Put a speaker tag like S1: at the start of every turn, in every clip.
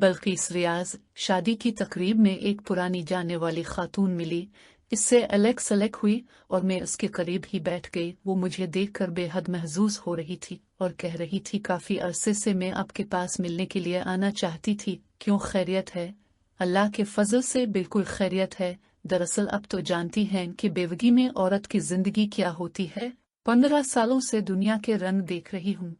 S1: बल्किस रियाज। शादी की तकरीब में एक पुरानी जाने वाली खातून मिली। इससे अलग सलग हुई और मैं उसके करीब ही बैठ गई। वो मुझे देखकर बेहद महजूज हो रही थी और कह रही थी, काफी अरसे से मैं आपके पास मिलने के लिए आना चाहती थी। क्यों, खैरियत है? अल्लाह के फजल से बिल्कुल खैरियत है। दरअसल अब तो जानती हैं कि बेवगी में औरत की जिंदगी क्या होती है। 15 सालों से दुनिया के रंग देख रही हूँ।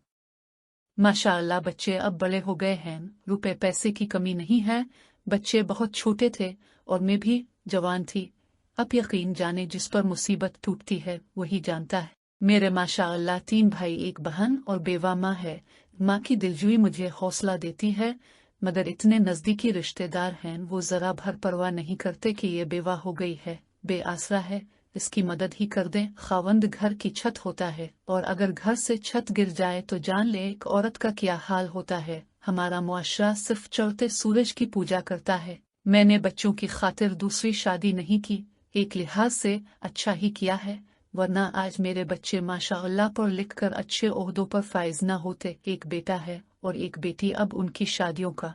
S1: माशाअल्लाह बच्चे अब बड़े हो गए हैं, रुपए पैसे की कमी नहीं है। बच्चे बहुत छोटे थे और मैं भी जवान थी। अब यकीन जाने जिस पर मुसीबत टूटती है वही जानता है। मेरे माशाअल्लाह 3 भाई 1 बहन और बेवा माँ है। माँ की दिलजुई मुझे हौसला देती है, मगर इतने नजदीकी रिश्तेदार हैं वो जरा भर परवाह नहीं करते कि ये बेवा हो गई है, बेआसरा है, इसकी मदद ही कर दें। खावंद घर की छत होता है और अगर घर से छत गिर जाए तो जान ले एक औरत का क्या हाल होता है। हमारा मुआशरा सिर्फ चढ़ते सूरज की पूजा करता है। मैंने बच्चों की खातिर दूसरी शादी नहीं की, एक लिहाज से अच्छा ही किया है, वरना आज मेरे बच्चे माशाअल्लाह पर लिखकर अच्छे ओहदों पर फाइज न होते। एक बेटा है और एक बेटी। अब उनकी शादियों का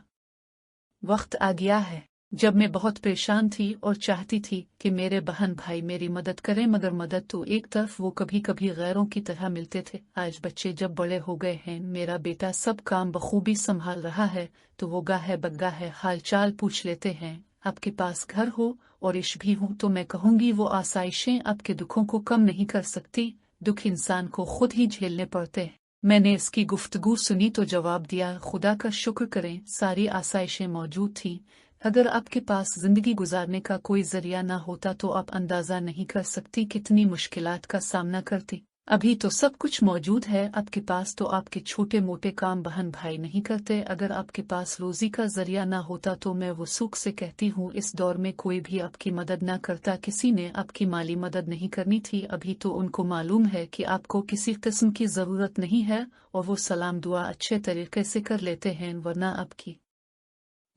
S1: वक्त आ गया है। जब मैं बहुत परेशान थी और चाहती थी कि मेरे बहन भाई मेरी मदद करें, मगर मदद तो एक तरफ वो कभी कभी गैरों की तरह मिलते थे। आज बच्चे जब बड़े हो गए हैं, मेरा बेटा सब काम बखूबी संभाल रहा है, तो वो गाहे बग्गाहे हाल चाल पूछ लेते हैं। आपके पास घर हो और इश भी हूँ तो मैं कहूँगी वो आसाइशें आपके दुखों को कम नहीं कर सकती। दुख इंसान को खुद ही झेलने पड़ते हैं। मैंने इसकी गुफ्तगू सुनी तो जवाब दिया, खुदा का शुक्र करें सारी आसाइशें मौजूद थी। अगर आपके पास जिंदगी गुजारने का कोई जरिया ना होता तो आप अंदाजा नहीं कर सकती कितनी मुश्किलात का सामना करती। अभी तो सब कुछ मौजूद है आपके पास, तो आपके छोटे मोटे काम बहन भाई नहीं करते। अगर आपके पास रोजी का जरिया ना होता तो मैं वसूख से कहती हूँ, इस दौर में कोई भी आपकी मदद ना करता। किसी ने आपकी माली मदद नहीं करनी थी। अभी तो उनको मालूम है कि आपको किसी किस्म की जरूरत नहीं है और वो सलाम दुआ अच्छे तरीके से कर लेते हैं, वरना आपकी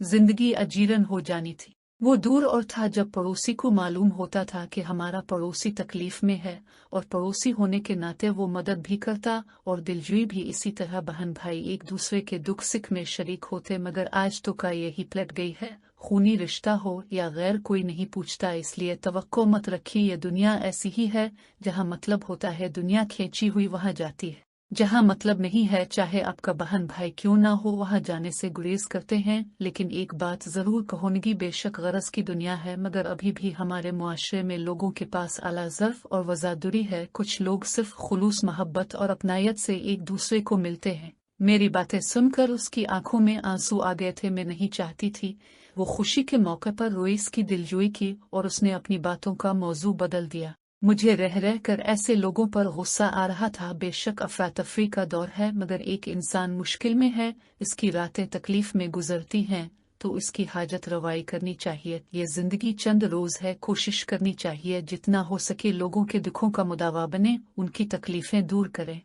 S1: जिंदगी अजीरन हो जानी थी। वो दूर और था जब पड़ोसी को मालूम होता था कि हमारा पड़ोसी तकलीफ में है, और पड़ोसी होने के नाते वो मदद भी करता और दिलजुई भी। इसी तरह बहन भाई एक दूसरे के दुख सुख में शरीक होते। मगर आज तो का यही पलट गई है। खूनी रिश्ता हो या गैर कोई नहीं पूछता, इसलिए तवक्को मत रखिए। ये दुनिया ऐसी ही है, जहाँ मतलब होता है दुनिया खींची हुई वहाँ जाती है, जहाँ मतलब नहीं है चाहे आपका बहन भाई क्यों ना हो वहाँ जाने से गुरेज करते हैं। लेकिन एक बात जरूर कहूंगी, बेशक गरज की दुनिया है, मगर अभी भी हमारे मुआशरे में लोगों के पास आला ज़र्फ और वज़ादुरी है। कुछ लोग सिर्फ खुलूस मोहब्बत और अपनायत से एक दूसरे को मिलते हैं। मेरी बातें सुनकर उसकी आंखों में आंसू आ गए थे। मैं नहीं चाहती थी वो खुशी के मौके पर रोइस की दिलजोई की और उसने अपनी बातों का मौजू बदल दिया। मुझे रह रह कर ऐसे लोगों पर गुस्सा आ रहा था। बेशक अफरा तफरी का दौर है, मगर एक इंसान मुश्किल में है, इसकी रातें तकलीफ में गुजरती हैं, तो इसकी हाजत रवाई करनी चाहिए। ये जिंदगी चंद रोज है, कोशिश करनी चाहिए जितना हो सके लोगों के दुखों का मुदावा बने, उनकी तकलीफें दूर करें।